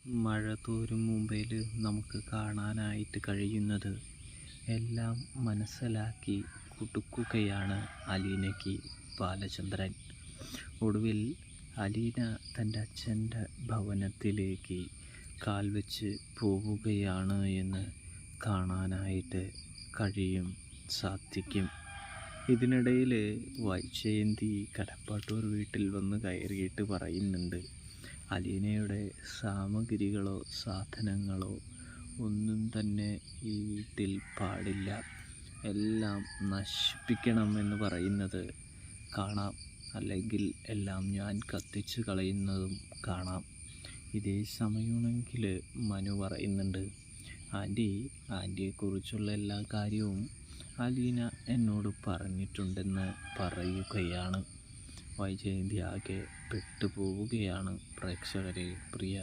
മഴ തോരും മുമ്പേൽ നമുക്ക് കാണാനായിട്ട് കഴിയുന്നത് എല്ലാം മനസ്സിലാക്കി കൊടുക്കുകയാണ് അലീനയ്ക്ക് ബാലചന്ദ്രൻ. ഒടുവിൽ അലീന തൻ്റെ അച്ഛൻ്റെ ഭവനത്തിലേക്ക് കാൽ വെച്ച് പോവുകയാണ് എന്ന് കാണാനായിട്ട് സാധിക്കും. ഇതിനിടയിൽ വൈജയന്തി കടപ്പാട്ടൂർ വീട്ടിൽ വന്ന് കയറിയിട്ട് പറയുന്നുണ്ട്, അലീനയുടെ സാമഗ്രികളോ സാധനങ്ങളോ ഒന്നും തന്നെ ഈ വീട്ടിൽ പാടില്ല, എല്ലാം നശിപ്പിക്കണം എന്ന് പറയുന്നത് കാണാം, അല്ലെങ്കിൽ എല്ലാം ഞാൻ കത്തിച്ച് കളയുന്നതും കാണാം. ഇതേ സമയമാണെങ്കിൽ മനു പറയുന്നുണ്ട്, ആൻറ്റിയെക്കുറിച്ചുള്ള എല്ലാ കാര്യവും അലീന എന്നോട് പറഞ്ഞിട്ടുണ്ടെന്ന് പറയുകയാണ്. വൈജയന്തി ആകെ പെട്ടുപോവുകയാണ്. പ്രേക്ഷകരെ, പ്രിയ